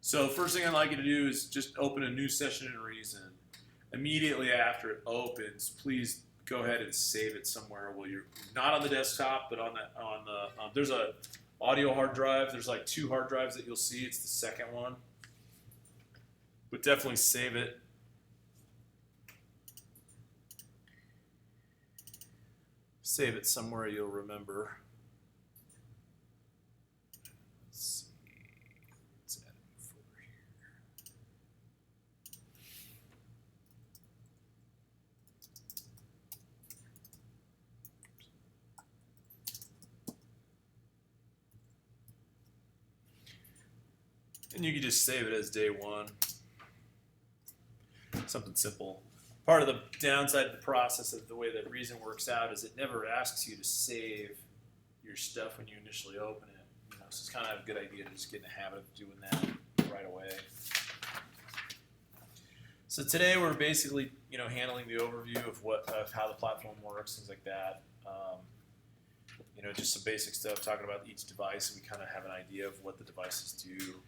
So first thing I'd like you to do is just open a new session in Reason. Immediately after it opens, please go ahead and save it somewhere. Well, you're not on the desktop, but on the there's a audio hard drive. There's like 2 hard drives that you'll see. It's the second one, but definitely save it. Save it somewhere you'll remember. Let's see. Let's add a new folder here. And you can just save it as day 1. Something simple. Part of the downside of the process of the way that Reason works out is it never asks you to save your stuff when you initially open it. You know, so it's kind of a good idea to just get in the habit of doing that right away. So today we're basically, handling the overview of how the platform works, things like that. Just some basic stuff, talking about each device, and we kind of have an idea of what the devices do.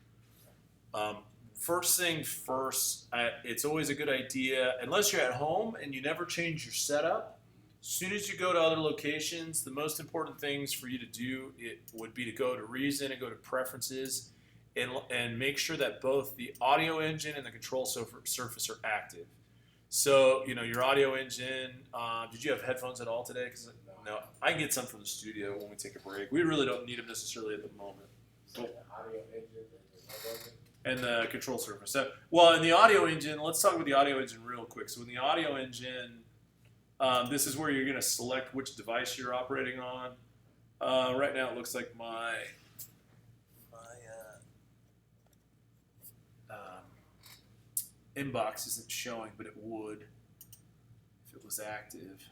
First thing first, it's always a good idea, unless you're at home and you never change your setup, as soon as you go to other locations, the most important things for you to do would be to go to Reason and go to Preferences and make sure that both the audio engine and the control surface are active. So, your audio engine, did you have headphones at all today? No, I can get some from the studio when we take a break. We really don't need them necessarily at the moment. So the audio engine and the control surface. So, well, in the audio engine, let's talk about the audio engine real quick. So in the audio engine, this is where you're going to select which device you're operating on. Right now it looks like my inbox isn't showing, but it would if it was active.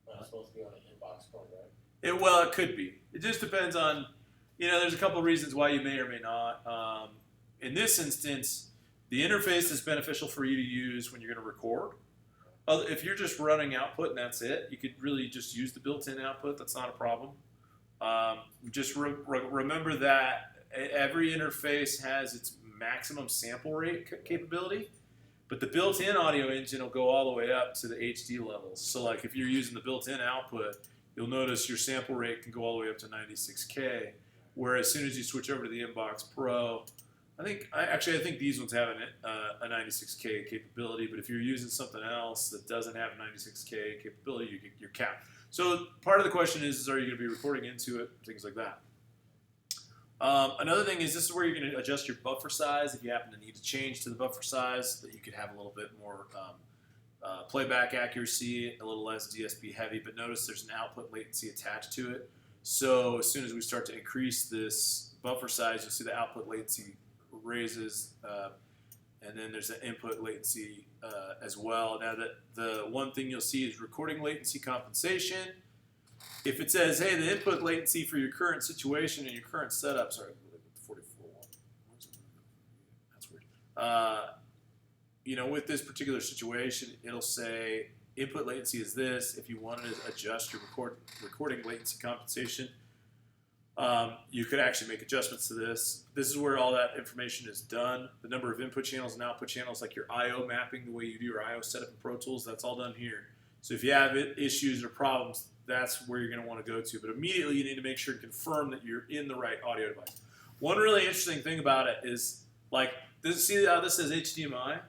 Not supposed to be on an inbox phone, right? It could be. It just depends on, there's a couple of reasons why you may or may not. In this instance, the interface is beneficial for you to use when you're going to record. If you're just running output and that's it, you could really just use the built-in output. That's not a problem. Just remember that every interface has its maximum sample rate capability, but the built-in audio engine will go all the way up to the HD levels. So like if you're using the built-in output, you'll notice your sample rate can go all the way up to 96K. Where as soon as you switch over to the Inbox Pro, I think these ones have a 96K capability, but if you're using something else that doesn't have a 96K capability, you're capped. So part of the question is are you going to be recording into it, things like that. Another thing is this is where you're going to adjust your buffer size if you happen to need to change to the buffer size, so that you could have a little bit more playback accuracy, a little less DSP heavy, but notice there's an output latency attached to it. So as soon as we start to increase this buffer size, you'll see the output latency raises, and then there's an input latency as well. Now the one thing you'll see is recording latency compensation. If it says, hey, the input latency for your current situation and your current setup, sorry, 44. That's weird. With this particular situation, it'll say input latency is this. If you wanted to adjust your recording latency compensation, you could actually make adjustments to this. This is where all that information is done. The number of input channels and output channels, like your I/O mapping, the way you do your I/O setup in Pro Tools, that's all done here. So if you have issues or problems, that's where you're going to want to go to. But immediately you need to make sure to confirm that you're in the right audio device. One really interesting thing about it is, see how this says HDMI?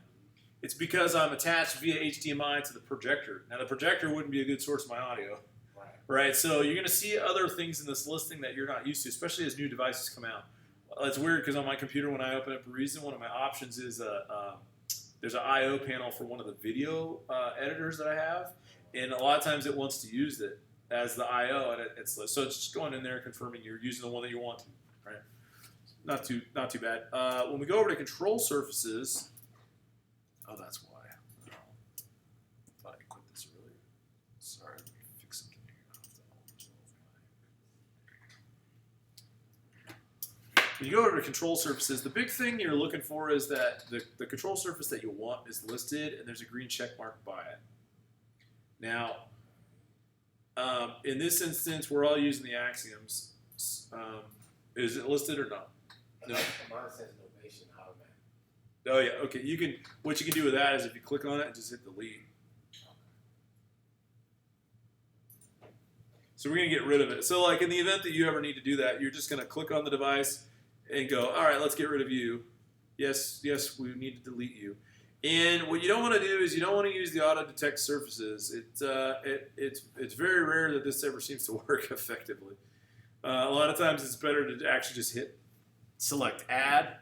It's because I'm attached via HDMI to the projector. Now the projector wouldn't be a good source of my audio. Right, so you're going to see other things in this listing that you're not used to, especially as new devices come out. It's weird because on my computer, when I open up Reason, one of my options is there's an I/O panel for one of the video editors that I have, and a lot of times it wants to use it as the I/O, and so it's just going in there confirming you're using the one that you want to. Right, not too bad. When we go over to control surfaces, oh, that's why. Thought I quit this earlier. Sorry. When you go over to control surfaces, the big thing you're looking for is that the control surface that you want is listed, and there's a green check mark by it. Now, in this instance, we're all using the axioms. Is it listed or not? No. Mine says novation automatic. Oh yeah, okay. What you can do with that is if you click on it, just hit delete. So we're gonna get rid of it. So like in the event that you ever need to do that, you're just gonna click on the device and go, all right, let's get rid of you. Yes, we need to delete you. And what you don't want to do is you don't want to use the auto detect surfaces. It's very rare that this ever seems to work effectively. A lot of times it's better to actually just hit select add.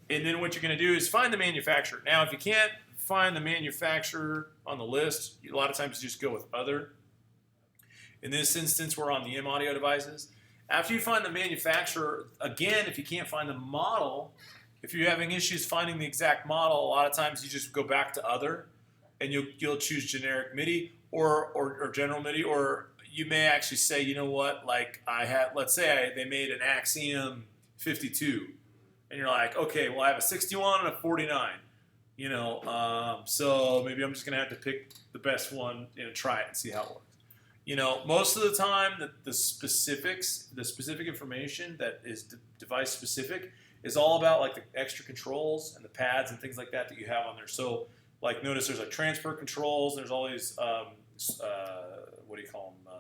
And then what you're going to do is find the manufacturer. Now, if you can't find the manufacturer on the list, a lot of times you just go with other. In this instance, we're on the M audio devices. After you find the manufacturer, again, if you can't find the model, if you're having issues finding the exact model, a lot of times you just go back to other, and you'll choose generic MIDI or general MIDI, or you may actually say, you know what, like let's say they made an Axiom 52, and you're like, okay, well I have a 61 and a 49, so maybe I'm just gonna have to pick the best one and try it and see how it works. Most of the time, the specific information that is device specific is all about like the extra controls and the pads and things like that you have on there. So, like, notice there's like transfer controls. And there's all these what do you call them?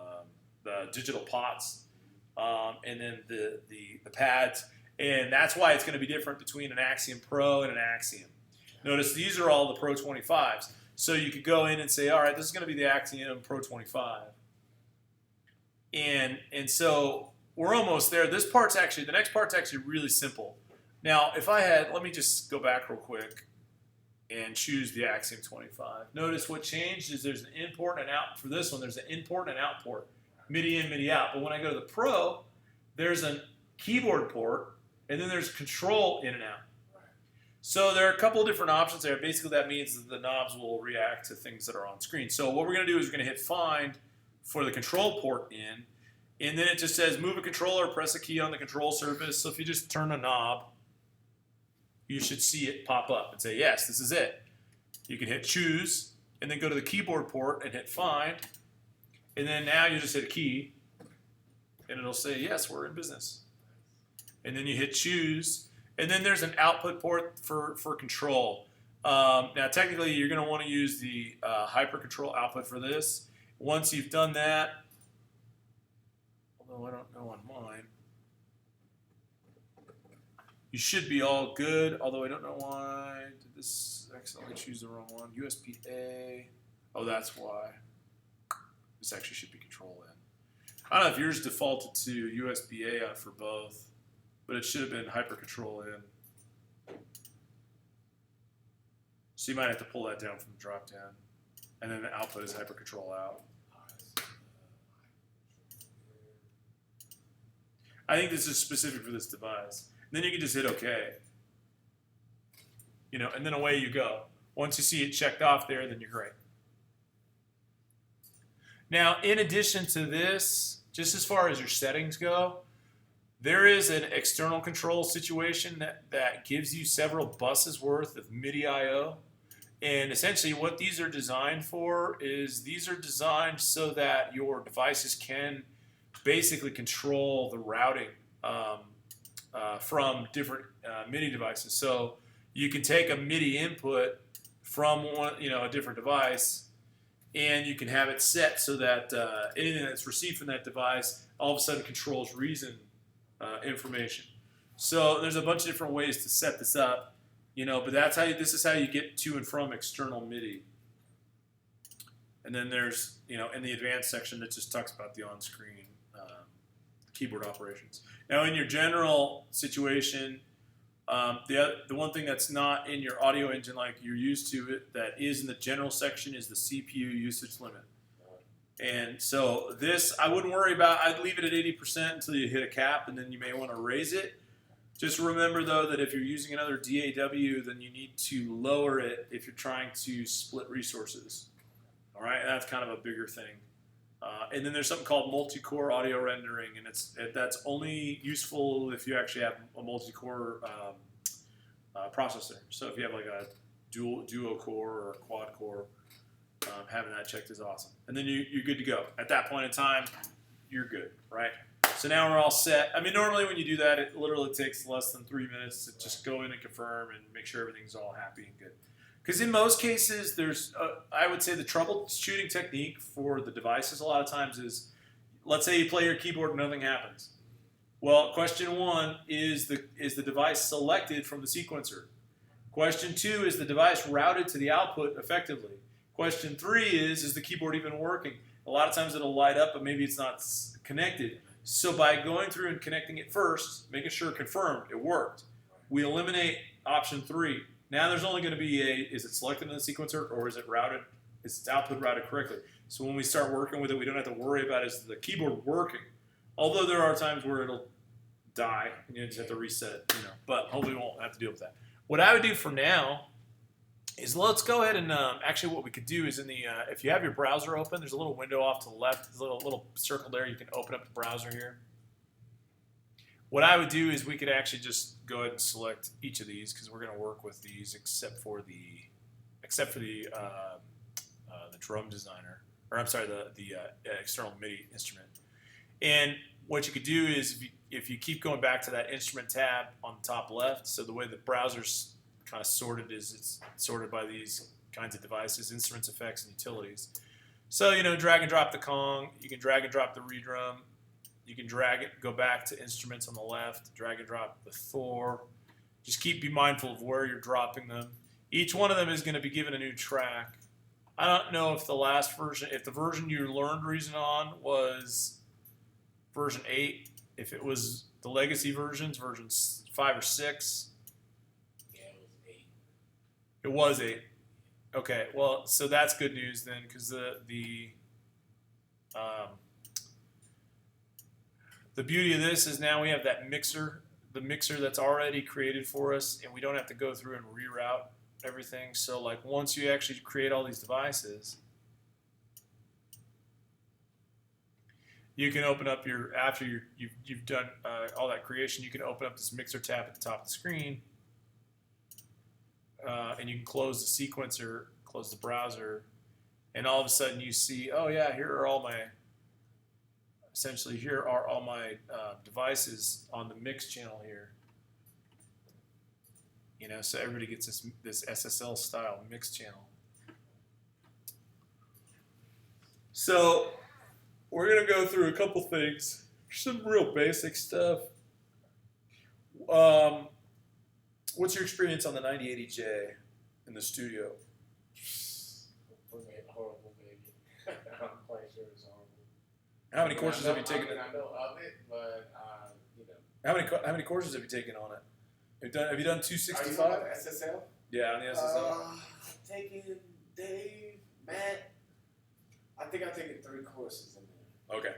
The digital pots, and then the pads, and that's why it's going to be different between an Axiom Pro and an Axiom. Notice these are all the Pro 25s. So you could go in and say, all right, this is going to be the Axiom Pro 25. And so we're almost there. The next part's actually really simple. Now, let me just go back real quick and choose the Axiom 25. Notice what changed is there's an import and out. For this one, there's an import and out port, MIDI in, MIDI out. But when I go to the Pro, there's a keyboard port, and then there's control in and out. So there are a couple of different options there. Basically, that means that the knobs will react to things that are on screen. So what we're going to do is we're going to hit Find for the control port in, and then it just says move a controller, press a key on the control surface. So if you just turn a knob, you should see it pop up and say, yes, this is it. You can hit choose, and then go to the keyboard port and hit Find, and then now you just hit a key, and it'll say, yes, we're in business. And then you hit choose, and then there's an output port for control. Now, technically, you're going to want to use the hyper control output for this. Once you've done that, although I don't know on mine, you should be all good, although I don't know why. Did this accidentally choose the wrong one? USB-A. Oh, that's why. This actually should be control in. I don't know if yours defaulted to USB-A for both, but it should have been hyper control in. So you might have to pull that down from the drop down. And then the output is hyper control out. I think this is specific for this device. And then you can just hit OK. And then away you go. Once you see it checked off there, then you're great. Now, in addition to this, just as far as your settings go, there is an external control situation that gives you several buses worth of MIDI I/O. And essentially what these are designed for is these are designed so that your devices can basically control the routing from different MIDI devices. So you can take a MIDI input from a different device, and you can have it set so that anything that's received from that device all of a sudden controls Reason information. So there's a bunch of different ways to set this up. But this is how you get to and from external MIDI. And then there's, in the advanced section, it just talks about the on-screen keyboard operations. Now, in your general situation, the one thing that's not in your audio engine like you're used to that is in the general section is the CPU usage limit. And so this, I wouldn't worry about. I'd leave it at 80% until you hit a cap, and then you may want to raise it. Just remember, though, that if you're using another DAW, then you need to lower it if you're trying to split resources. All right, and that's kind of a bigger thing. And then there's something called multi-core audio rendering, and that's only useful if you actually have a multi-core processor. So if you have like a duo core or a quad core, having that checked is awesome. And then you're good to go. At that point in time, you're good, right? So now we're all set. I mean, normally when you do that, it literally takes less than 3 minutes to just go in and confirm and make sure everything's all happy and good. Because in most cases, I would say the troubleshooting technique for the devices a lot of times is, let's say you play your keyboard and nothing happens. Well, question 1 is the device selected from the sequencer? Question 2 is the device routed to the output effectively? Question 3 is the keyboard even working? A lot of times it'll light up, but maybe it's not connected. So by going through and connecting it first, making sure confirmed it worked, we eliminate option 3. Now there's only going to be is it selected in the sequencer or is it routed? Is its output routed correctly? So when we start working with it, we don't have to worry about is the keyboard working. Although there are times where it'll die and you just have to reset it, but hopefully we won't have to deal with that. What I would do for now is let's go ahead and actually what we could do is in the if you have your browser open, there's a little window off to the left, there's a little circle there. You can open up the browser here. What I would do is we could actually just go ahead and select each of these because we're going to work with these except for the drum designer, or I'm sorry, the external MIDI instrument. And what you could do is if you keep going back to that instrument tab on the top left, so the way the browser's kind of sorted is it's sorted by these kinds of devices, instruments, effects, and utilities. So, drag and drop the Kong. You can drag and drop the redrum. You can drag it, go back to instruments on the left, drag and drop the Thor. Just be mindful of where you're dropping them. Each one of them is going to be given a new track. I don't know if the version you learned Reason on was version 8, if it was the legacy versions, versions 5 or 6. Yeah, it was 8. It was 8. Okay, well, so that's good news then, because the beauty of this is now we have that mixer, the mixer that's already created for us, and we don't have to go through and reroute everything. So, like, once you actually create all these devices, you can open up after you've done all that creation, you can open up this mixer tab at the top of the screen, and you can close the sequencer, close the browser, and all of a sudden you see, oh yeah, here are all my devices on the mix channel here. So everybody gets this SSL style mix channel. So we're gonna go through a couple things, some real basic stuff. What's your experience on the 9080J in the studio? Horrible, baby. I'm quite sure it's horrible. How many courses have you taken? I know of it, but How many courses have you taken on it? Have you done 265? Are you talking about SSL? Yeah, on the SSL. I've taken Dave, Matt. I think I've taken 3 courses in there. Okay.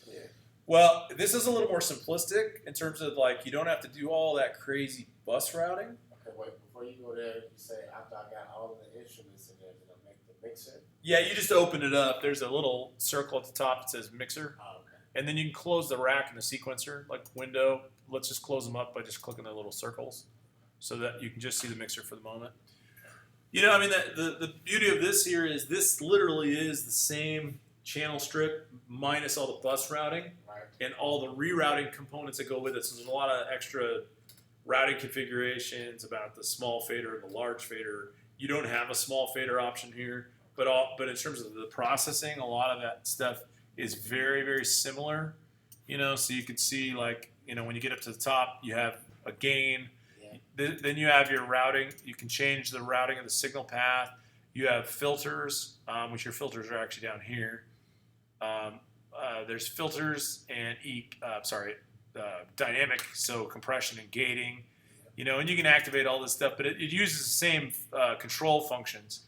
Yeah. Well, this is a little more simplistic in terms of you don't have to do all that crazy bus routing. Okay, wait, before you go there, you say after I got all of the instruments in there, did I make the mixer? Yeah, you just open it up. There's a little circle at the top that says mixer. Oh, okay. And then you can close the rack and the sequencer, like window. Let's just close them up by just clicking the little circles so that you can just see the mixer for the moment. The beauty of this here is this literally is the same channel strip minus all the bus routing and all the rerouting components that go with it. So there's a lot of extra routing configurations about the small fader and the large fader. You don't have a small fader option here, but in terms of the processing, a lot of that stuff is very, very similar. So you can see when you get up to the top, you have a gain. Yeah. Then you have your routing. You can change the routing of the signal path. You have filters, which your filters are actually down here. There's filters and dynamic, so compression and gating. And you can activate all this stuff, but it uses the same control functions.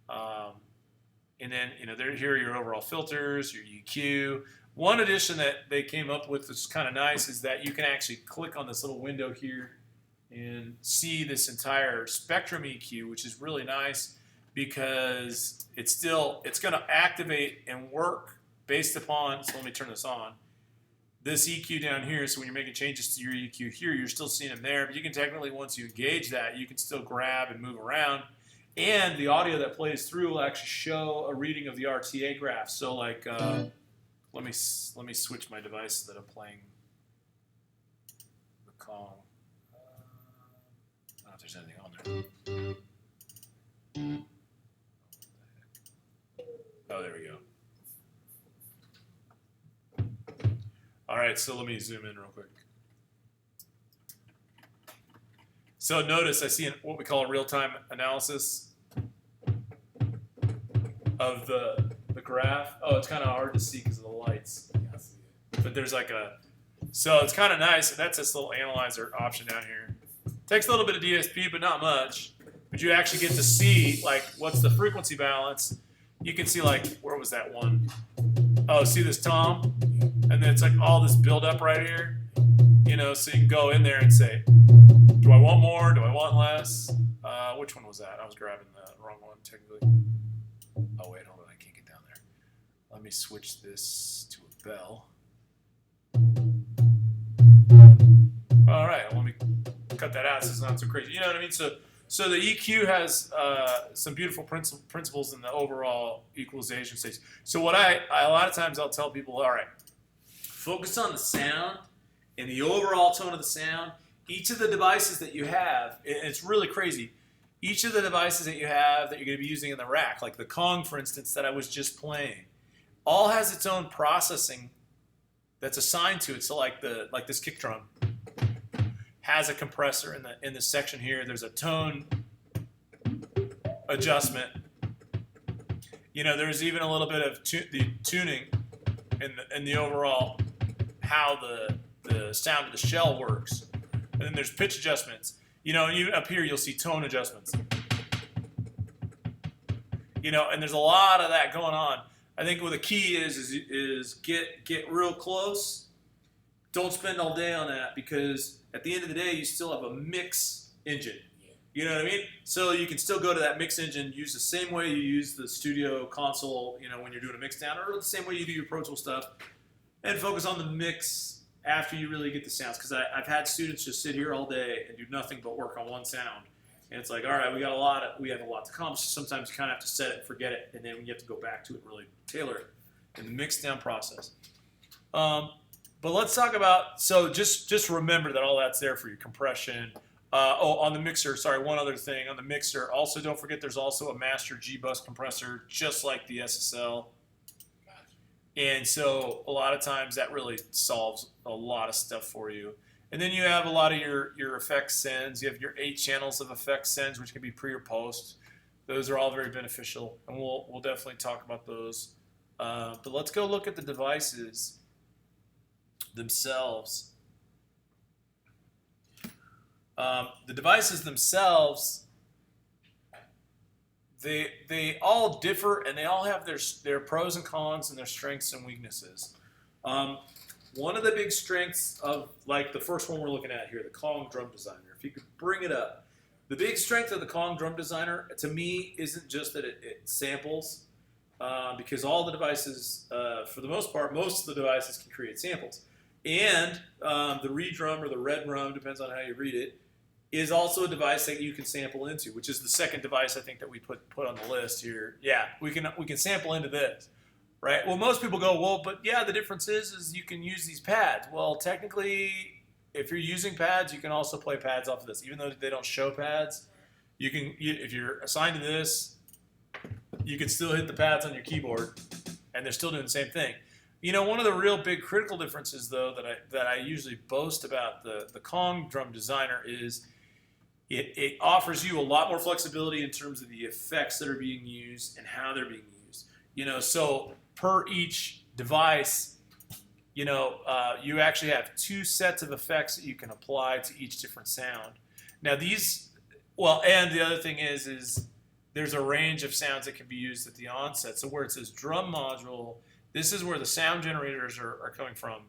And then, here are your overall filters, your EQ. One addition that they came up with that's kind of nice is that you can actually click on this little window here and see this entire spectrum EQ, which is really nice because it's going to activate and work based upon, so let me turn this on, this EQ down here. So when you're making changes to your EQ here, you're still seeing them there, but you can technically, once you engage that, you can still grab and move around. And the audio that plays through will actually show a reading of the RTA graph. So Let me switch my device so that I'm playing the Kong. I don't know if there's anything on there. Oh, there we go. All right, so let me zoom in real quick. So notice I see what we call a real-time analysis of the graph. Oh, it's kind of hard to see because of the lights. Yeah, I see it. But there's like so it's kind of nice. That's this little analyzer option down here. Takes a little bit of DSP, but not much. But you actually get to see like what's the frequency balance. You can see like, where was that one? Oh, see this tom? And then it's like all this build up right here. You know, so you can go in there and say, do I want more? Do I want less? Which one was that? I was grabbing the wrong one technically. Oh wait, hold on, I can't get down there. Let me switch this to a bell. All right, let me cut that out so it's not so crazy. You know what I mean? So the EQ has some beautiful principles in the overall equalization stage. So what I a lot of times I'll tell people, all right, focus on the sound and the overall tone of the sound. Each of the devices that you have, it's really crazy. Each of the devices that you have that you're going to be using in the rack, like the Kong, for instance, that I was just playing, all has its own processing that's assigned to it. So like this kick drum has a compressor in the section here. There's a tone adjustment. You know, there's even a little bit of the tuning in the overall how the sound of the shell works. And then there's pitch adjustments. You know, and even up here you'll see tone adjustments. You know, and there's a lot of that going on. I think what the key is get real close. Don't spend all day on that, because at the end of the day you still have a mix engine. You know what I mean? So you can still go to that mix engine, use the same way you use the studio console, you know, when you're doing a mix down, or the same way you do your Pro Tool stuff, and focus on the mix after you really get the sounds. Because I've had students just sit here all day and do nothing but work on one sound, and it's like, all right, we have a lot to accomplish. Sometimes you kind of have to set it and forget it, and then you have to go back to it and really tailor it in the mix down process. But let's talk about, so just remember that all that's there for you. Compression. On the mixer, sorry, one other thing on the mixer. Also, don't forget there's also a master G-bus compressor, just like the SSL. And so a lot of times that really solves a lot of stuff for you. And then you have a lot of your effects sends. You have your 8 channels of effects sends, which can be pre or post. Those are all very beneficial, and we'll definitely talk about those. But let's go look at the devices themselves. The devices themselves, they all differ, and they all have their pros and cons and their strengths and weaknesses. One of the big strengths of, like the first one we're looking at here, the Kong Drum Designer, if you could bring it up. The big strength of the Kong Drum Designer, to me, isn't just that it samples, because all the devices, for the most part, most of the devices can create samples. And the redrum or the red drum, depends on how you read it, is also a device that you can sample into, which is the second device I think that we put on the list here. Yeah, we can sample into this, right? Well, most people go, well, but yeah, the difference is you can use these pads. Well, technically, if you're using pads, you can also play pads off of this, even though they don't show pads. You can, if you're assigned to this, you can still hit the pads on your keyboard, and they're still doing the same thing. You know, one of the real big critical differences, though, that I usually boast about the Kong Drum Designer is it offers you a lot more flexibility in terms of the effects that are being used and how they're being used. You know, so per each device, you know, you actually have 2 sets of effects that you can apply to each different sound. Now these, well, and the other thing is there's a range of sounds that can be used at the onset. So where it says drum module, this is where the sound generators are coming from.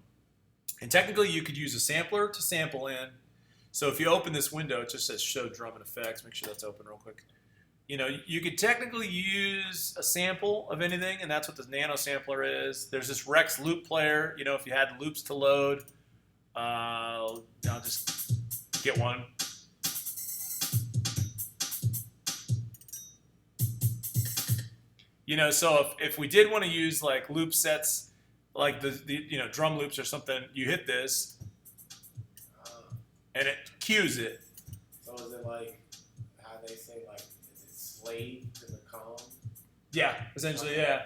And technically you could use a sampler to sample in. So if you open this window, it just says show drum and effects. Make sure that's open real quick. You know, you could technically use a sample of anything, and that's what the nano sampler is. There's this Rex loop player. You know, if you had loops to load, I'll just get one. You know, so if we did want to use like loop sets, like the drum loops or something. You hit this, and it cues it. So is it like how they say, like, is it slave to the calm? Yeah, essentially, yeah.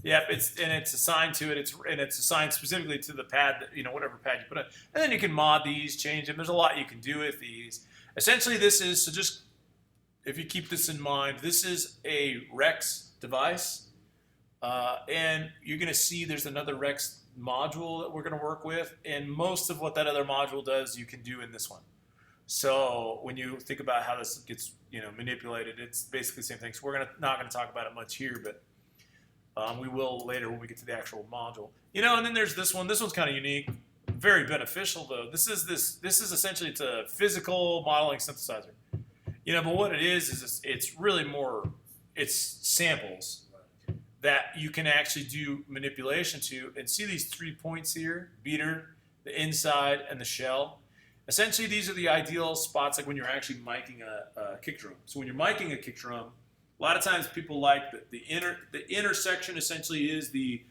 Yep, it's assigned to it. It's assigned specifically to the pad that, whatever pad you put in. And then you can mod these, change them. There's a lot you can do with these. Essentially, this is, so just if you keep this in mind, this is a Rex device. And you're going to see there's another Rex module that we're going to work with. And most of what that other module does, you can do in this one. So when you think about how this gets manipulated, it's basically the same thing. So we're not going to talk about it much here, but we will later when we get to the actual module. And then there's this one. This one's kind of unique, very beneficial though. This is essentially, it's a physical modeling synthesizer. But what it is it's really more, it's samples that you can actually do manipulation to, and see these 3 points here: beater, the inside, and the shell. Essentially, these are the ideal spots, like when you're actually miking a kick drum. So when you're miking a kick drum, a lot of times people like the intersection essentially is the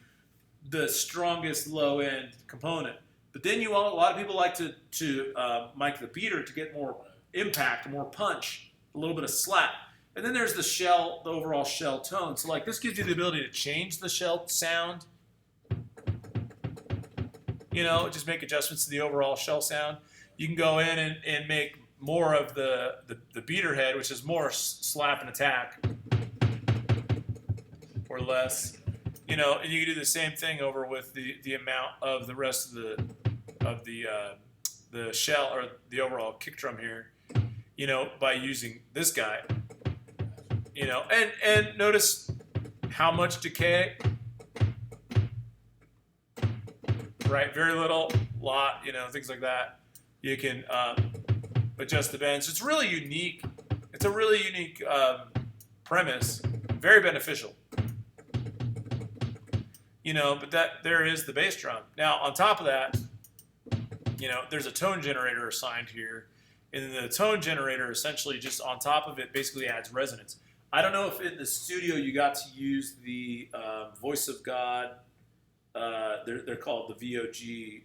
strongest low end component. But then a lot of people like to mic the beater to get more impact, more punch, a little bit of slap. And then there's the shell, the overall shell tone. So like this gives you the ability to change the shell sound. Just make adjustments to the overall shell sound. You can go in and make more of the beater head, which is more slap and attack, or less. And you can do the same thing over with the amount of the rest of the shell, or the overall kick drum here, by using this guy. And notice how much decay. Right, very little, lot, things like that. You can adjust the bends. It's really unique. It's a really unique premise. Very beneficial. But there is the bass drum. Now, on top of that, there's a tone generator assigned here. And the tone generator essentially just on top of it basically adds resonance. I don't know if in the studio you got to use the Voice of God. They're called the VOG.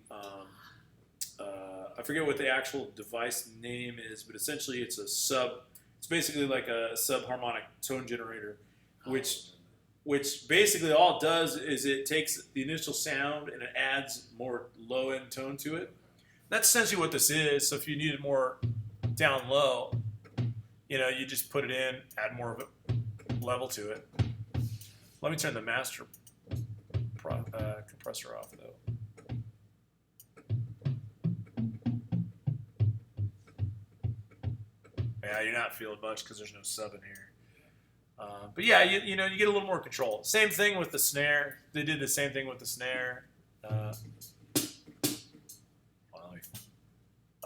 I forget what the actual device name is, but essentially it's basically like a subharmonic tone generator, which basically all it does is it takes the initial sound and it adds more low-end tone to it. That's essentially what this is. So if you needed more down low, you just put it in, add more of a level to it. Let me turn the master compressor off though. Yeah, you're not feeling much because there's no sub in here. But yeah, you get a little more control. Same thing with the snare. They did the same thing with the snare.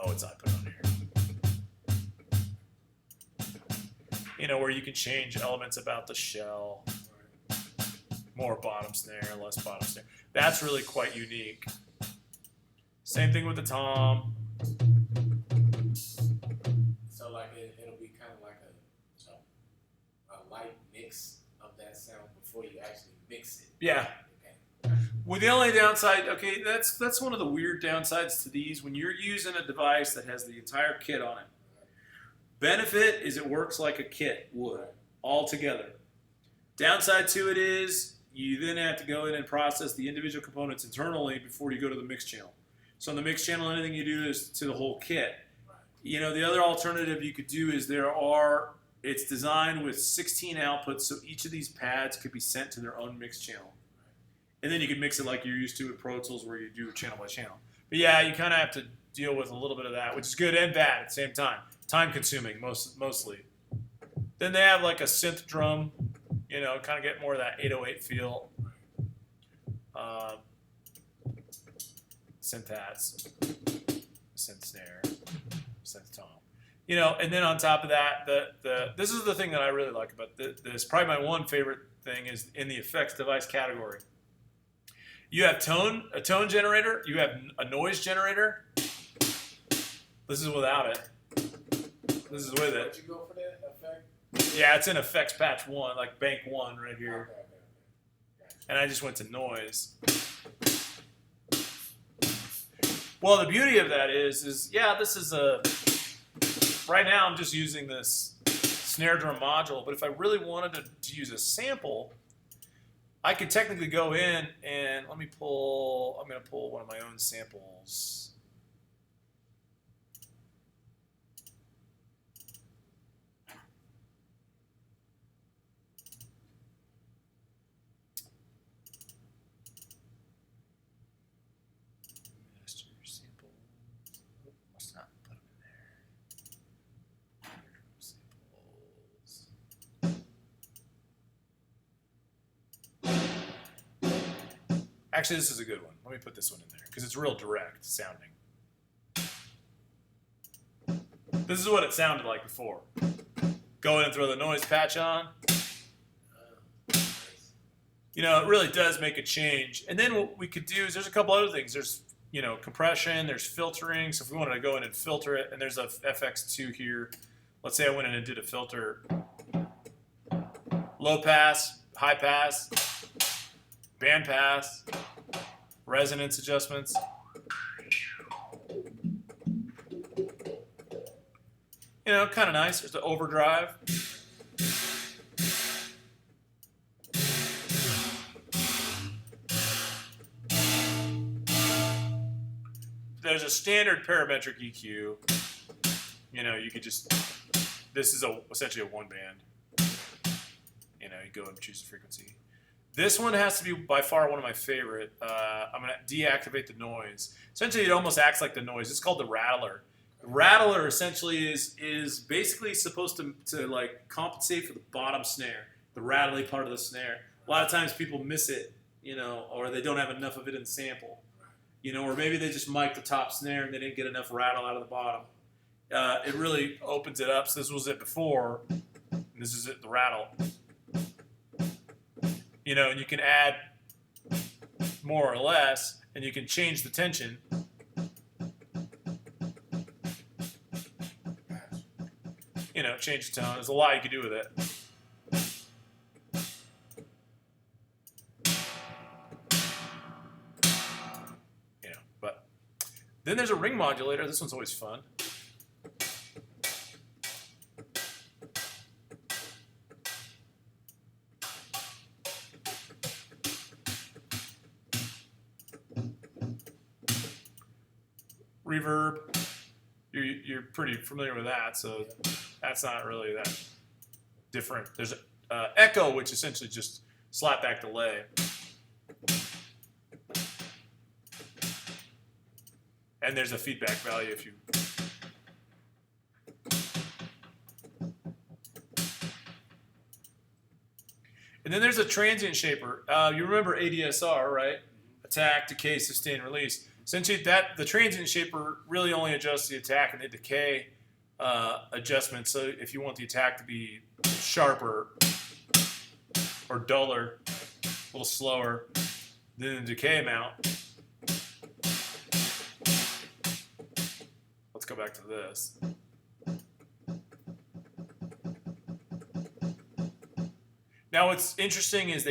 It's not put on here. Where you can change elements about the shell. More bottom snare, less bottom snare. That's really quite unique. Same thing with the tom. So like it'll be kind of like a light mix of that sound before you actually mix it. Yeah. Okay. Well, the only downside, that's one of the weird downsides to these. When you're using a device that has the entire kit on it, benefit is it works like a kit would, all together. Downside to it is you then have to go in and process the individual components internally before you go to the mix channel. So on the mix channel, anything you do is to the whole kit. The other alternative you could do is it's designed with 16 outputs, so each of these pads could be sent to their own mix channel. And then you can mix it like you're used to with Pro Tools where you do channel by channel. But yeah, you kind of have to deal with a little bit of that, which is good and bad at the same time. Time consuming mostly. Then they have like a synth drum, kind of get more of that 808 feel. Synth hats, synth snare, synth tom. And then on top of that, this is the thing that I really like about this. Probably my one favorite thing is in the effects device category. You have a tone generator. You have a noise generator. This is without it. This is with it. Did you go for that effect? Yeah, it's in effects patch 1, like bank 1 right here. Okay. And I just went to noise. Well, the beauty of that is yeah, this is a. Right now, I'm just using this snare drum module, but if I really wanted to use a sample, I could technically go in and let me pull. I'm going to pull one of my own samples. Actually, this is a good one. Let me put this one in there because it's real direct sounding. This is what it sounded like before. Go in and throw the noise patch on. You know, it really does make a change. And then what we could do is there's a couple other things. There's, you know, compression, there's filtering. So if we wanted to go in and filter it, and there's a FX2 here. Let's say I went in and did a filter. Low pass, high pass, band pass, resonance adjustments. You know, kind of nice. There's the overdrive. There's a standard parametric EQ. You know, you could just, this is essentially a one band. You know, you go and choose the frequency. This one has to be by far one of my favorite. I'm going to deactivate the noise. Essentially, it almost acts like the noise. It's called the Rattler. The Rattler essentially is basically supposed to like compensate for the bottom snare, the rattly part of the snare. A lot of times people miss it, you know, or they don't have enough of it in the sample, you know, or maybe they just mic'd the top snare and they didn't get enough rattle out of the bottom. It really opens it up. So this was it before, and this is it, the rattle. You know, and you can add more or less, and you can change the tension. You know, change the tone. There's a lot you can do with it. You know, but then there's a ring modulator. This one's always fun. Reverb, you're pretty familiar with that, so that's not really that different. There's echo, which essentially just slapback delay. And there's a feedback value if you... And then there's a transient shaper. You remember ADSR, right? Attack, decay, sustain, release. Essentially, the transient shaper really only adjusts the attack and the decay adjustment. So if you want the attack to be sharper or duller, a little slower than the decay amount. Let's go back to this. Now what's interesting is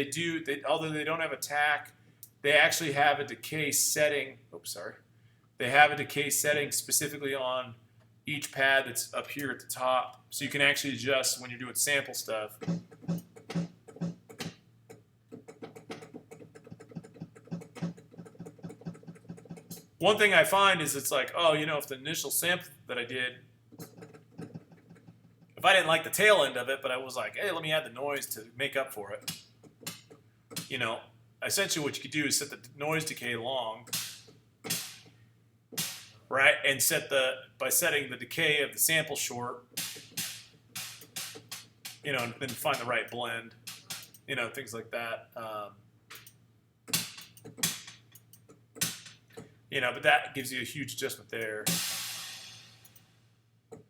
although they don't have attack, they actually have a decay setting. Oops, sorry. They have a decay setting specifically on each pad that's up here at the top. So you can actually adjust when you're doing sample stuff. One thing I find is it's like, oh, you know, if the initial sample that I did, if I didn't like the tail end of it, but I was like, hey, let me add the noise to make up for it. You know, essentially what you could do is set the noise decay long, right? And by setting the decay of the sample short, you know, and then find the right blend, you know, things like that. You know, but that gives you a huge adjustment there.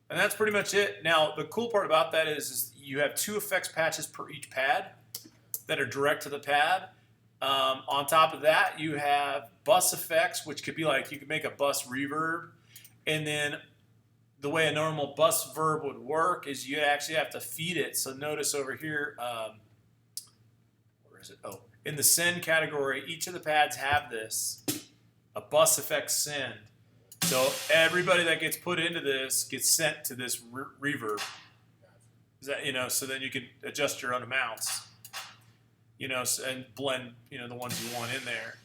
And that's pretty much it. Now, the cool part about that is you have 2 effects patches per each pad that are direct to the pad. On top of that, you have bus effects, which could be like, you could make a bus reverb. And then the way a normal bus verb would work is you actually have to feed it. So notice over here, where is it? Oh, in the send category, each of the pads have this, a bus effect send. So everybody that gets put into this gets sent to this reverb. Is that, so then you can adjust your own amounts, and blend, the ones you want in there.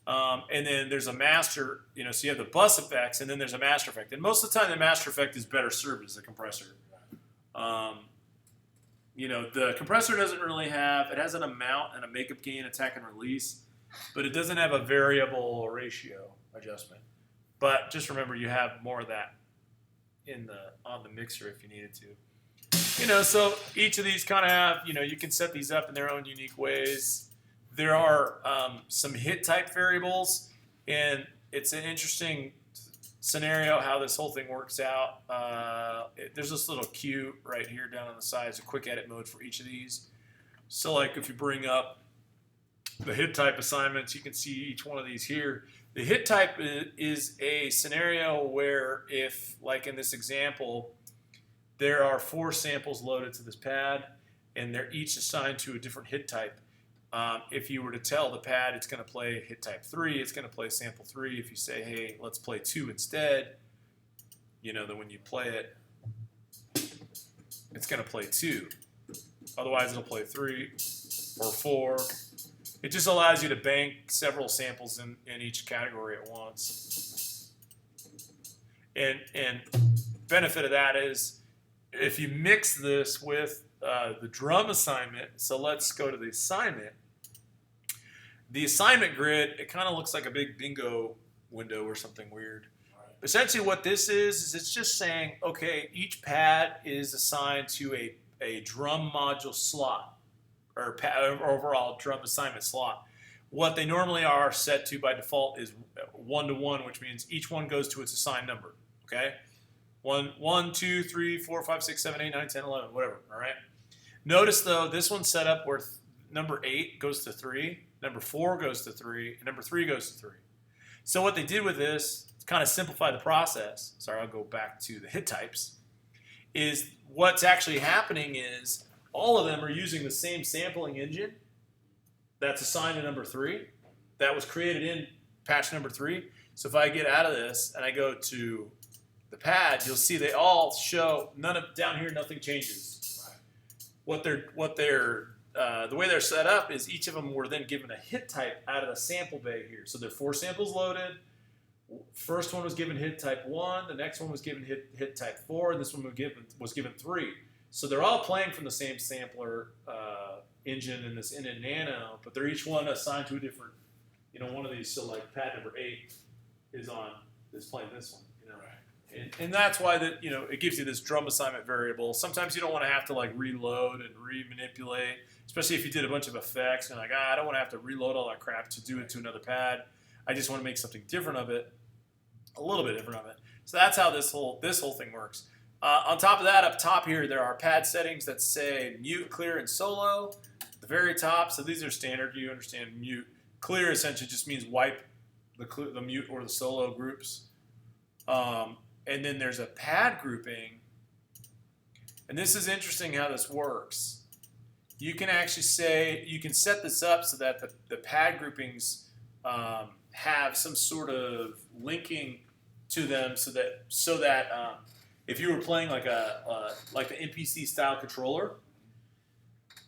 And then there's a master, so you have the bus effects, and then there's a master effect. And most of the time, the master effect is better served as a compressor. The compressor doesn't really it has an amount and a makeup gain, attack and release, but it doesn't have a variable ratio adjustment. But just remember, you have more of that on the mixer if you needed to. So each of these kind of have, you can set these up in their own unique ways. There are some hit type variables, and it's an interesting scenario how this whole thing works out. There's this little cue right here down on the side. It's a quick edit mode for each of these. So like if you bring up the hit type assignments, you can see each one of these here. The hit type is a scenario where if, like in this example, there are 4 samples loaded to this pad, and they're each assigned to a different hit type. If you were to tell the pad it's going to play hit type 3, it's going to play sample 3. If you say, hey, let's play 2 instead, then when you play it, it's going to play 2. Otherwise, it'll play 3 or 4. It just allows you to bank several samples in each category at once. And benefit of that is if you mix this with the drum assignment, so let's go to the assignment. The assignment grid, it kind of looks like a big bingo window or something weird. Right. Essentially what this is it's just saying, okay, each pad is assigned to a drum module slot, or overall drum assignment slot. What they normally are set to by default is 1-to-1, which means each one goes to its assigned number, okay? 1, 2, 3, 4, 5, 6, 7, 8, 9, 10, 11, whatever, all right? Notice, though, this one's set up where number 8 goes to 3, number 4 goes to 3, and number 3 goes to 3. So what they did with this, to kind of simplify the process, sorry, I'll go back to the hit types, is what's actually happening is all of them are using the same sampling engine that's assigned to number 3, that was created in patch number 3. So if I get out of this and I go to the pad, you'll see they all show down here nothing changes. Right. The way they're set up is each of them were then given a hit type out of the sample bay here. So there are 4 samples loaded. First one was given hit type 1. The next one was given hit type 4. And this one was given 3. So they're all playing from the same sampler engine in this in nano, but they're each one assigned to a different, one of these. So like pad number 8 is playing this one. And that's why it gives you this drum assignment variable. Sometimes you don't want to have to like reload and remanipulate, especially if you did a bunch of effects and like, I don't want to have to reload all that crap to do it to another pad. I just want to make something different of it, a little bit different of it. So that's how this whole thing works. On top of that, up top here, there are pad settings that say mute, clear, and solo. At the very top, so these are standard. You understand mute. Clear essentially just means wipe the mute or the solo groups. And then there's a pad grouping, and this is interesting how this works. You can actually set this up so that the pad groupings have some sort of linking to them, so that if you were playing like the MPC style controller,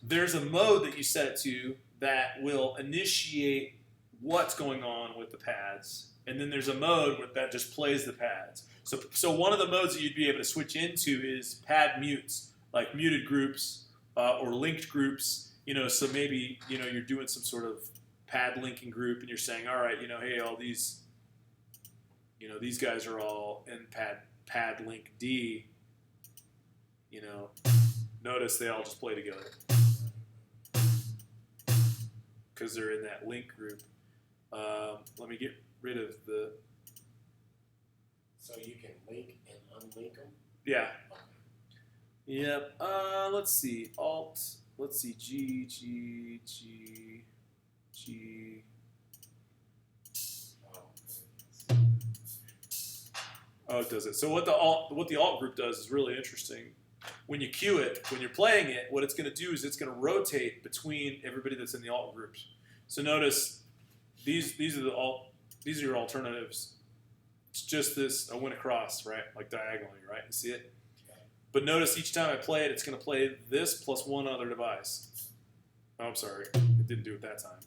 there's a mode that you set it to that will initiate what's going on with the pads, and then there's a mode that just plays the pads. So one of the modes that you'd be able to switch into is pad mutes, like muted groups or linked groups. So maybe you're doing some sort of pad linking group, and you're saying, all right, hey, all these, these guys are all in pad link D. Notice they all just play together because they're in that link group. Let me get rid of the. So you can link and unlink them? Yeah. Okay. Yep. Let's see. Alt. Let's see. G. Oh, it does it. So what the alt group does is really interesting. When you cue it, when you're playing it, what it's going to do is it's going to rotate between everybody that's in the alt groups. So notice these are your alternatives It's just this, I went across, right? Like diagonally, right? You see it? But notice each time I play it, it's going to play this plus one other device. Oh, I'm sorry. It didn't do it that time.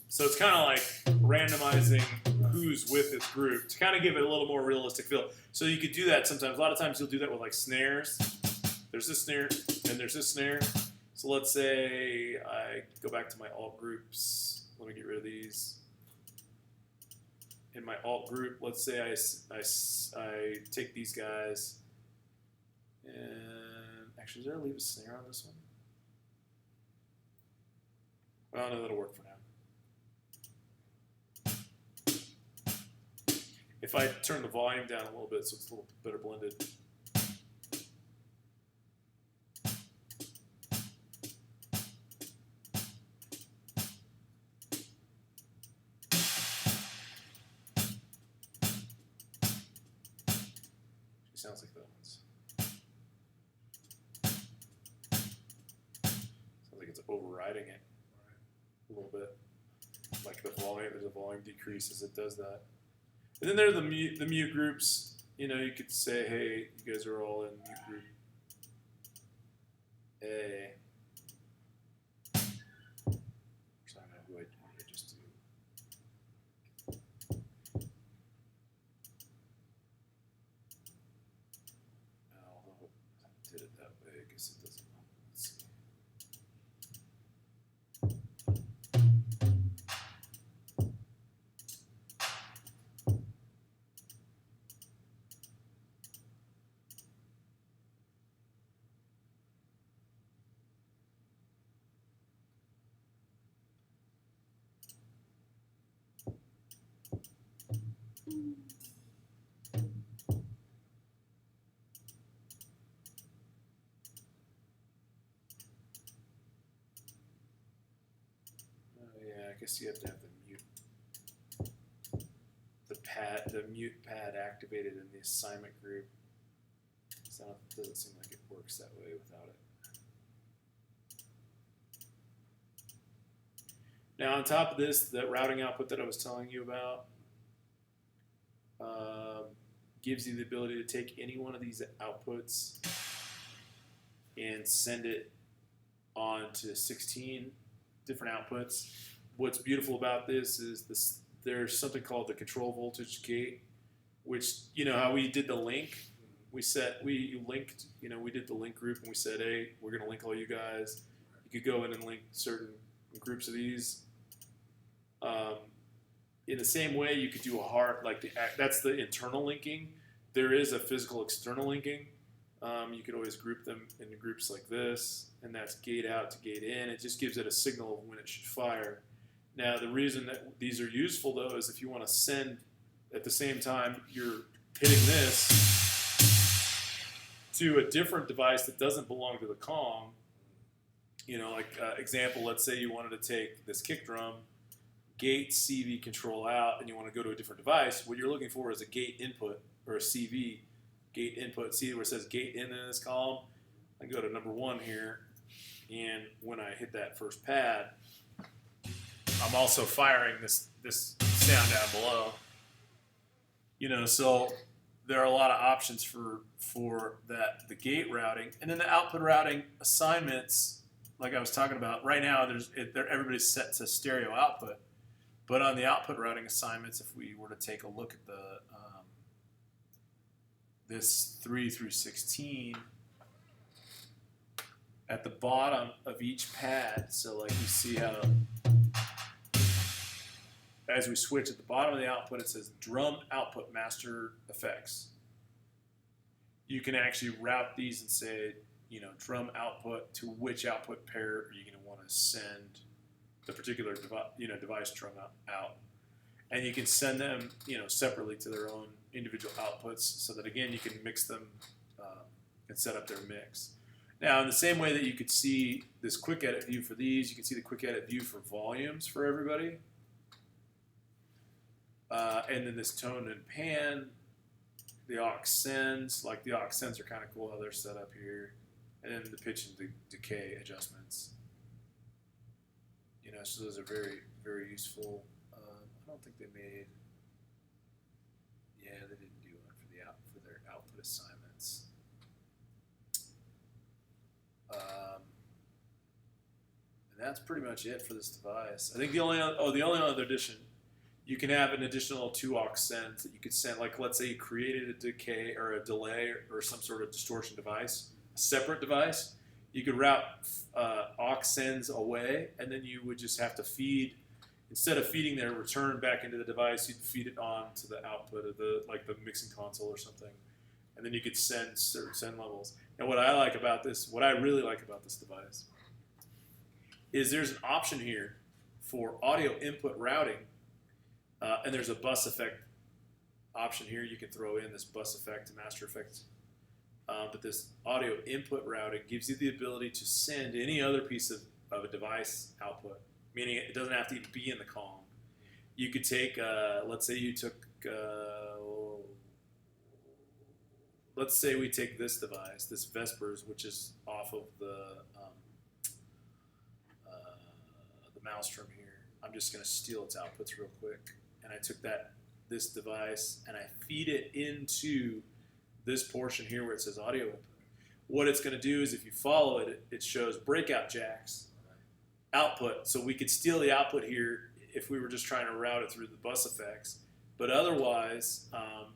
So it's kind of like randomizing who's with this group to kind of give it a little more realistic feel. So you could do that sometimes. A lot of times you'll do that with like snares. There's this snare and there's this snare. So let's say I go back to my alt groups. Let me get rid of these. In my alt group, let's say I take these guys and actually, did I leave a snare on this one? Well, no, that'll work for now. If I turn the volume down a little bit so it's a little better blended. Sounds like those. Sounds like it's overriding it a little bit. Like the volume, there's a volume decrease as it does that. And then there are the mute groups. You know, you could say, hey, you guys are all in mute group A. I don't know who I just do. Although I did it that way, I guess it doesn't. Let's see. I guess you have to have the mute pad activated in the assignment group. So it doesn't seem like it works that way without it. Now on top of this, that routing output that I was telling you about gives you the ability to take any one of these outputs and send it on to 16 different outputs. What's beautiful about this is there's something called the control voltage gate, which, you know how we did the link? We linked, you know, we did the link group and we said, hey, we're going to link all you guys. You could go in and link certain groups of these. In the same way, you could do a hard, like that's the internal linking. There is a physical external linking. You could always group them into groups like this, and that's gate out to gate in. It just gives it a signal of when it should fire. Now, the reason that these are useful, though, is if you want to send at the same time you're hitting this to a different device that doesn't belong to the Kong. You know, like example, let's say you wanted to take this kick drum, gate CV control out, and you want to go to a different device. What you're looking for is a gate input or a CV gate input. See where it says gate in this column? I go to number 1 here, and when I hit that first pad, I'm also firing this sound down below. You know, so there are a lot of options for the gate routing, and then the output routing assignments, like I was talking about. Right now, everybody's set to stereo output, but on the output routing assignments, if we were to take a look at the this 3 through 16 at the bottom of each pad, so like you see how as we switch at the bottom of the output, it says drum output master effects. You can actually route these and say, you know, drum output to which output pair are you going to want to send the particular device drum out. And you can send them, you know, separately to their own individual outputs so that, again, you can mix them and set up their mix. Now, in the same way that you could see this quick edit view for these, you can see the quick edit view for volumes for everybody. And then this tone and pan, the aux sends, like the aux sends are kind of cool how they're set up here. And then the pitch and decay adjustments. You know, so those are very, very useful. I don't think they made. Yeah, they didn't do one for their output assignments. And that's pretty much it for this device. I think the only other addition, you can have an additional 2 aux sends that you could send. Like, let's say you created a decay or a delay or some sort of distortion device, a separate device. You could route aux sends away, and then you would just have to feed. Instead of feeding their return back into the device, you'd feed it on to the output of the mixing console or something, and then you could send certain send levels. And what I really like about this device, is there's an option here for audio input routing, and there's a bus effect option here. You can throw in this bus effect, master effect, but this audio input routing gives you the ability to send any other piece of a device output. Meaning it doesn't have to be in the Kong. You could take, let's say you took, let's say we take this device, this Vespers, which is off of the Maelstrom here. I'm just going to steal its outputs real quick. And I took this device and I feed it into this portion here where it says audio input. What it's going to do is if you follow it, it shows breakout jacks. Output, so we could steal the output here if we were just trying to route it through the bus effects, but otherwise,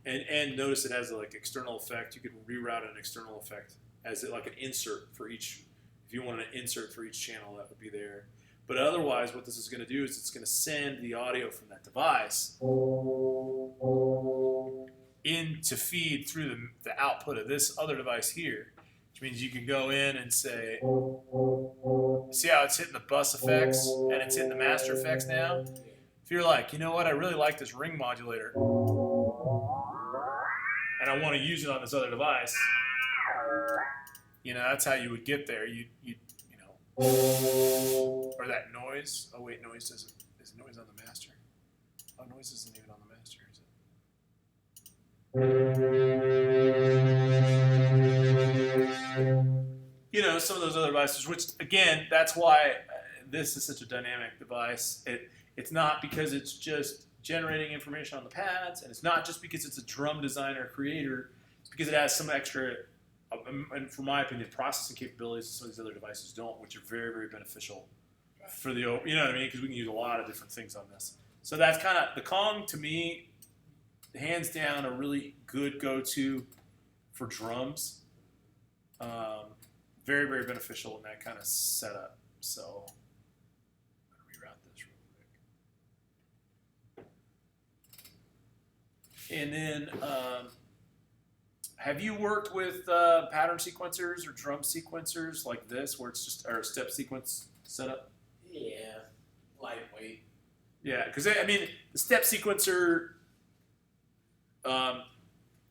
and notice it has like external effect. You could reroute an external effect as like an insert for each. If you wanted an insert for each channel, that would be there. But otherwise, what this is going to do is it's going to send the audio from that device in to feed through the output of this other device here. Which means you can go in and say, see how it's hitting the bus effects and it's hitting the master effects now? If you're like, you know what, I really like this ring modulator and I want to use it on this other device, you know, that's how you would get there. You know, or that noise. Oh wait, noise is noise on the master? Oh, noise isn't even on the master, is it? You know, some of those other devices, which again, that's why this is such a dynamic device. It's not because it's just generating information on the pads, and it's not just because it's a drum designer creator. It's because it has some extra, and from my opinion, processing capabilities that some of these other devices don't, which are very, very beneficial for the, you know what I mean? Because we can use a lot of different things on this. So that's kind of, the Kong to me, hands down, a really good go-to for drums. Very, very beneficial in that kind of setup. So I'm going to reroute this real quick. And then, have you worked with pattern sequencers or drum sequencers like this, where it's just or a step sequence setup? Yeah, lightweight. Yeah, because I mean, the step sequencer. Well,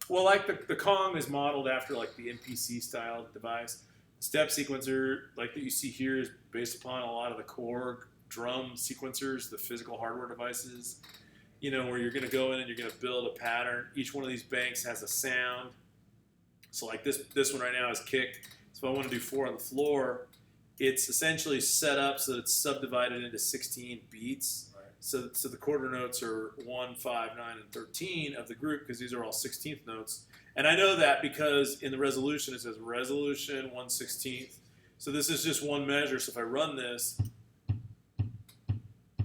like the Kong is modeled after like the MPC style device. Step sequencer, like that you see here, is based upon a lot of the Korg drum sequencers, the physical hardware devices, you know, where you're going to go in and you're going to build a pattern. Each one of these banks has a sound. So like this one right now is kick. So if I want to do 4 on the floor, it's essentially set up so that it's subdivided into 16 beats. Right. So the quarter notes are 1, 5, 9, and 13 of the group, because these are all 16th notes. And I know that because in the resolution it says resolution 1/16. So this is just one measure. So if I run this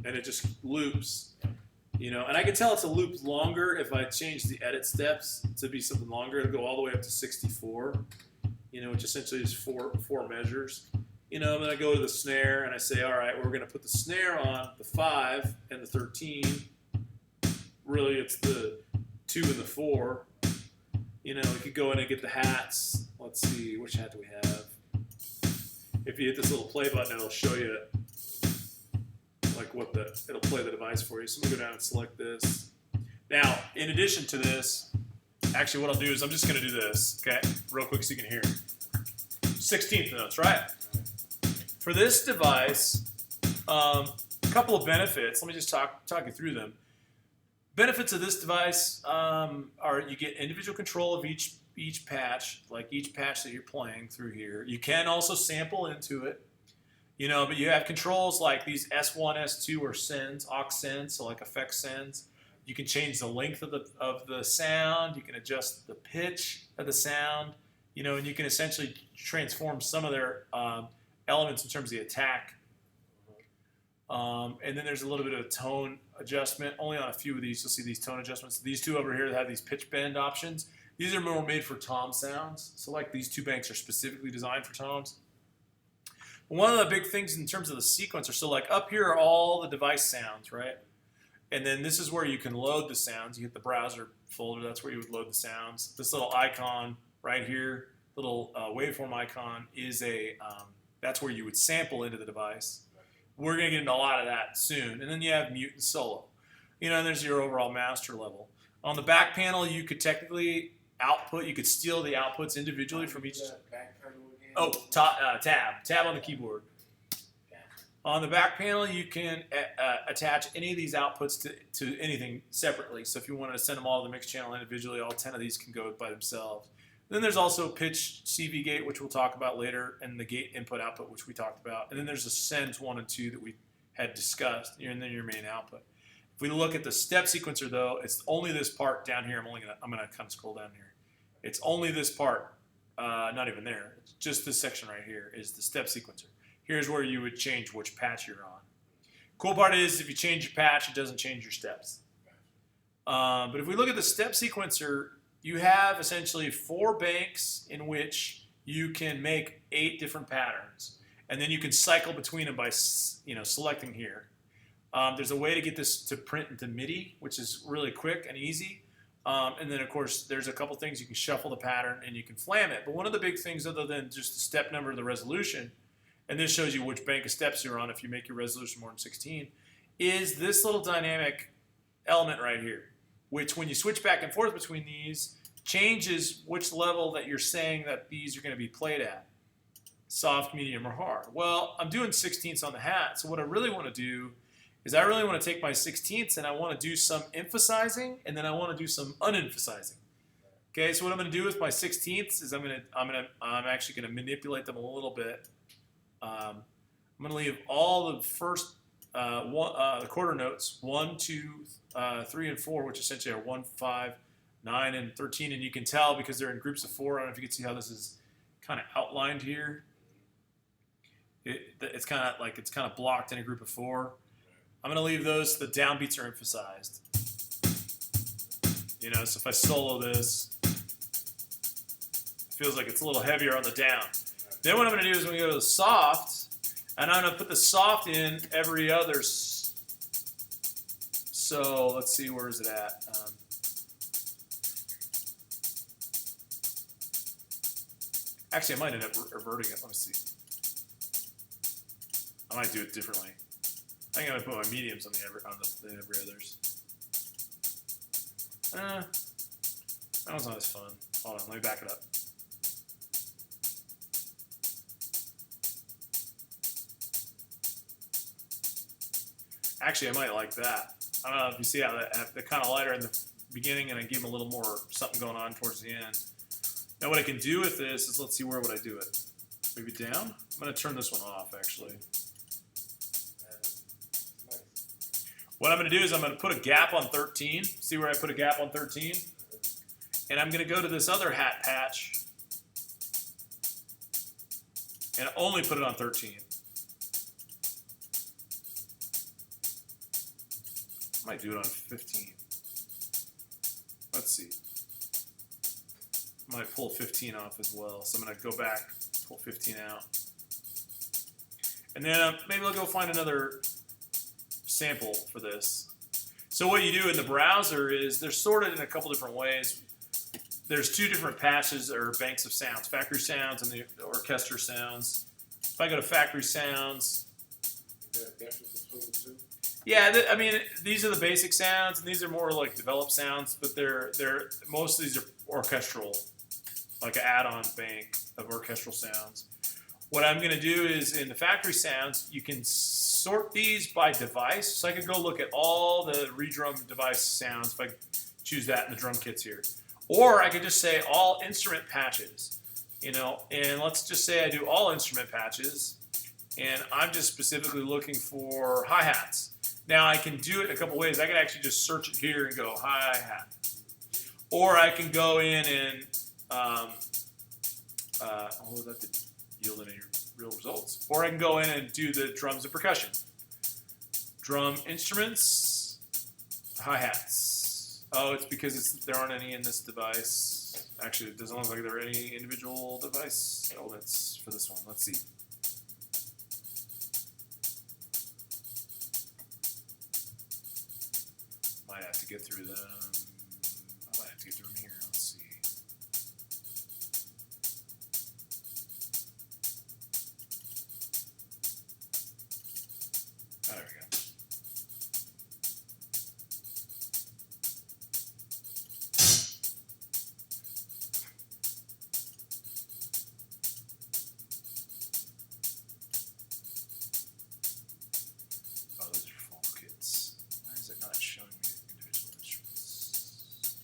and it just loops, you know, and I can tell it's a loop longer if I change the edit steps to be something longer. It'll go all the way up to 64, you know, which essentially is four measures. You know, and then I go to the snare and I say, all right, we're going to put the snare on the 5 and the 13. Really, it's the 2 and the 4. You know, we could go in and get the hats. Let's see, which hat do we have? If you hit this little play button, it'll show you like it'll play the device for you. So I'm gonna go down and select this. Now, in addition to this, actually what I'll do is I'm just gonna do this, okay? Real quick so you can hear. 16th notes, right? For this device, a couple of benefits. Let me just talk you through them. Benefits of this device are you get individual control of each patch, like each patch that you're playing through here. You can also sample into it. But you have controls like these S1, S2 or sends, aux sends, so like effect sends. You can change the length of the sound. You can adjust the pitch of the sound. And you can essentially transform some of their elements in terms of the attack. And then there's a little bit of a tone adjustment. Only on a few of these you'll see these tone adjustments. These two over here that have these pitch bend options. These are more made for tom sounds. So like these two banks are specifically designed for toms. One of the big things in terms of the sequencer, so like up here are all the device sounds, right? And then this is where you can load the sounds. You hit the browser folder, that's where you would load the sounds. This little icon right here, little waveform icon, is that's where you would sample into the device. We're going to get into a lot of that soon. And then you have mute and solo. And there's your overall master level. On the back panel, you could technically you could steal the outputs individually from each. Oh, tab on the keyboard. On the back panel, you can attach any of these outputs to anything separately. So if you wanted to send them all to the mix channel individually, all 10 of these can go by themselves. Then there's also pitch CV gate, which we'll talk about later, and the gate input output, which we talked about. And then there's the sends 1 and 2 that we had discussed, and then your main output. If we look at the step sequencer, though, it's only this part down here. I'm gonna kind of scroll down here. It's only this part, not even there. It's just this section right here is the step sequencer. Here's where you would change which patch you're on. Cool part is if you change your patch, it doesn't change your steps. But if we look at the step sequencer, you have essentially 4 banks in which you can make 8 different patterns. And then you can cycle between them by selecting here. There's a way to get this to print into MIDI, which is really quick and easy. And then, of course, there's a couple things. You can shuffle the pattern and you can flam it. But one of the big things, other than just the step number and the resolution, and this shows you which bank of steps you're on if you make your resolution more than 16, is this little dynamic element right here, which when you switch back and forth between these, changes which level that you're saying that these are going to be played at, soft, medium, or hard. Well, I'm doing 16ths on the hat, so what I really want to do is I really want to take my 16ths and I want to do some emphasizing, and then I want to do some unemphasizing. Okay, so what I'm going to do with my 16ths is I'm actually going to manipulate them a little bit. I'm going to leave all the first the quarter notes 1, 2, 3, and 4, which essentially are 1, 5, 9, and 13, and you can tell because they're in groups of 4. I don't know if you can see how this is kind of outlined here. It's kind of blocked in a group of 4. I'm going to leave those. The downbeats are emphasized. So if I solo this, it feels like it's a little heavier on the down. Then what I'm going to do is I'm going to go to the soft, and I'm going to put the soft in every other. So let's see, where is it at? Actually, I might end up reverting it. Let me see. I might do it differently. I think I'm going to put my mediums on the every others. That one's not as fun. Hold on, let me back it up. Actually, I might like that. I don't know if you see how they're kind of lighter in the beginning, and I give them a little more something going on towards the end. Now, what I can do with this is, let's see, where would I do it? Maybe down? I'm going to turn this one off, actually. What I'm going to do is I'm going to put a gap on 13. See where I put a gap on 13? And I'm going to go to this other hat patch and only put it on 13. I might do it on 15. Let's see. I might pull 15 off as well. So I'm going to go back, pull 15 out. And then maybe I'll go find another sample for this. So what you do in the browser is they're sorted in a couple different ways. There's 2 different patches or banks of sounds, factory sounds and the orchestra sounds. If I go to factory sounds, Is there a difference between the 2? yeah, I mean, these are the basic sounds, and these are more like developed sounds, but they're most of these are orchestral, like an add-on bank of orchestral sounds. What I'm going to do is in the factory sounds, you can sort these by device. So I could go look at all the redrum device sounds if I choose that in the drum kits here. Or I could just say all instrument patches, and let's just say I do all instrument patches, and I'm just specifically looking for hi-hats. Now I can do it a couple ways. I can actually just search it here and go hi-hat. Or I can go in and, although that didn't yield any real results. Or I can go in and do the drums and percussion. Drum instruments, hi-hats. Oh, it's because there aren't any in this device. Actually, it doesn't look like there are any individual device elements for this one. Let's see. Might have to get through them. I might have to get through them here. Let's see. Oh, there we go. Oh, those are full kits. Why is it not showing me individual instruments?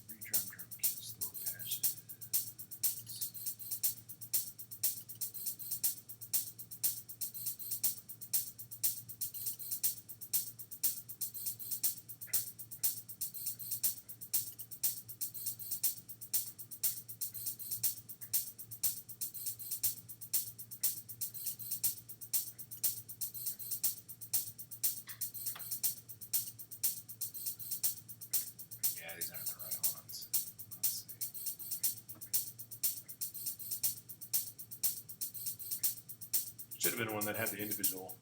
Redrum drum kits, low patches. Yeah, these aren't the right ones. Let's see. Should have been one that had the individual.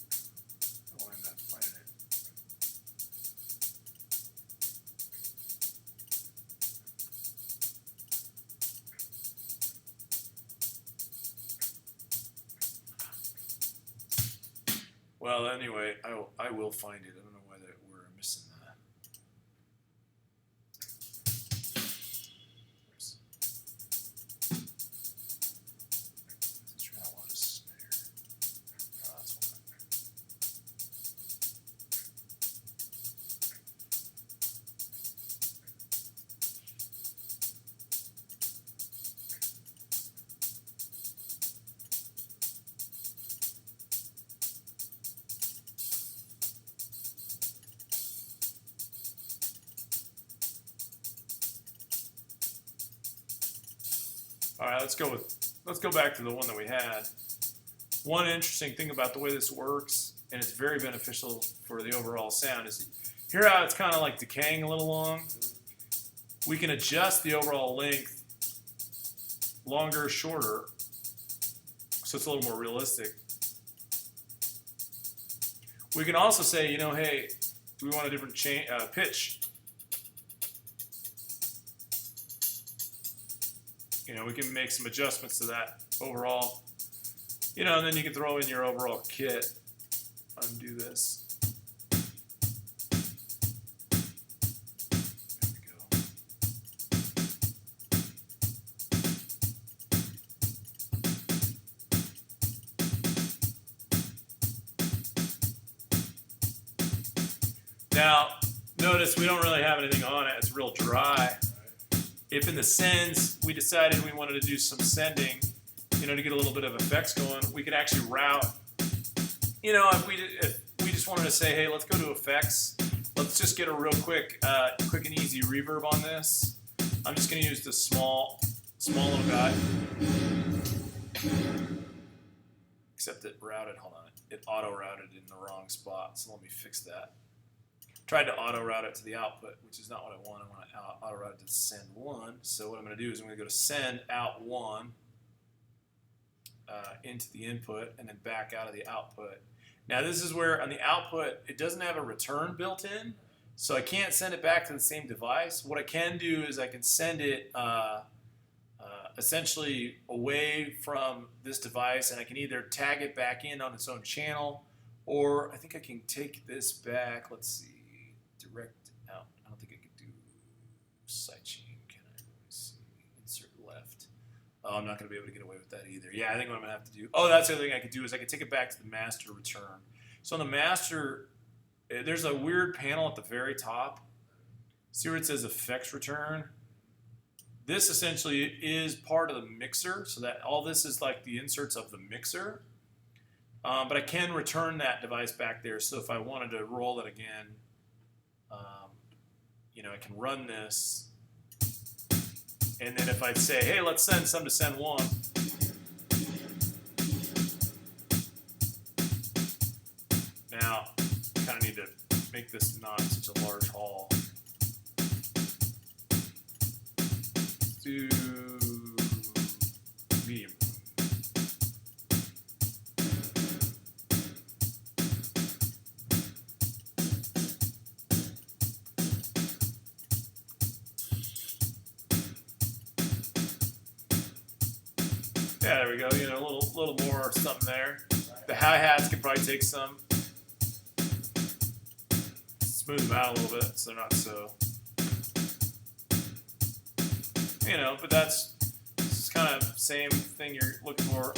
Oh, I'm not finding it. Well, anyway, I will find it. I don't know why we're missing that. Where's- It's trying to want a snare. Oh, that's one. All right, let's go back to the one that we had. One interesting thing about the way this works, and it's very beneficial for the overall sound, is hear how it's kind of like decaying a little long? We can adjust the overall length longer, shorter, so it's a little more realistic. We can also say, you know, hey, do we want a different pitch? You know, we can make some adjustments to that overall. You know, and then you can throw in your overall kit. Undo this. There we go. Now, notice we don't really have anything on it. It's real dry. If in the sends we decided we wanted to do some sending, you know, to get a little bit of effects going, we could actually route. You know, if we just wanted to say, hey, let's go to effects. Let's just get a real quick and easy reverb on this. I'm just going to use the small little guy. Except it routed. Hold on, it auto routed in the wrong spot. So let me fix that. Tried to auto route it to the output, which is not what I want. I want to auto route it to send one. So what I'm going to do is I'm going to go to send out one into the input and then back out of the output. Now this is where on the output it doesn't have a return built in, so I can't send it back to the same device. What I can do is I can send it essentially away from this device, and I can either tag it back in on its own channel, or I think I can take this back. Let's see. Direct out. I don't think I could do sidechain. Can I? Let me see. Insert left. Oh, I'm not going to be able to get away with that either. Yeah, I think what I'm going to have to do. Oh, that's the other thing I could do is I could take it back to the master return. So on the master, there's a weird panel at the very top. See where it says effects return? this essentially is part of the mixer, so that all this is like the inserts of the mixer. But I can return that device back there, so if I wanted to roll it again, you know, I can run this, and then if I say, hey, let's send some to send one, now I kind of need to make this not such a large haul. Do medium. Yeah, there we go. You know, a little more something there. The hi-hats could probably take some. Smooth them out a little bit so they're not so. You know, but that's kind of same thing you're looking for.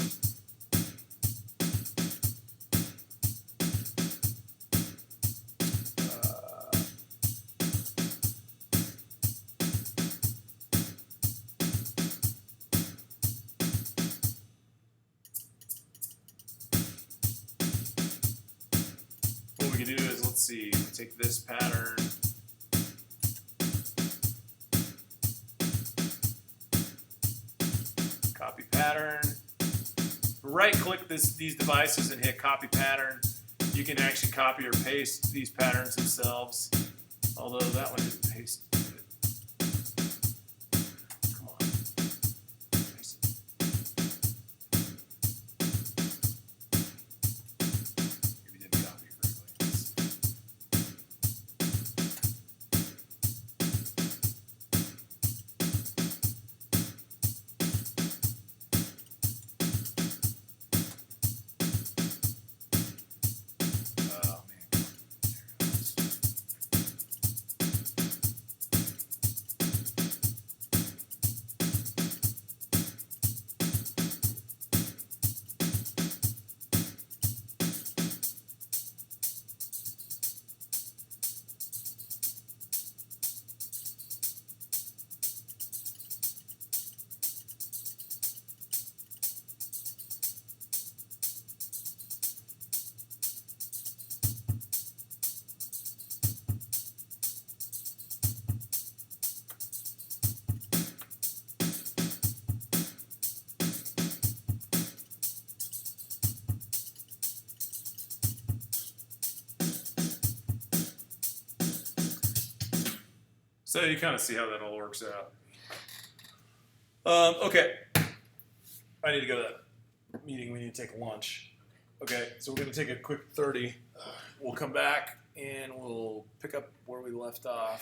What we can do is, let's see, take this pattern. Copy pattern. Right-click these devices and hit copy pattern. You can actually copy or paste these patterns themselves. Although that one didn't paste. Come on. Paste it. Maybe didn't copy it correctly. Oh man. There it is. So you kind of see how that all works out. Okay. I need to go to that meeting. We need to take lunch. Okay, so we're going to take a quick 30. We'll come back and we'll pick up where we left off.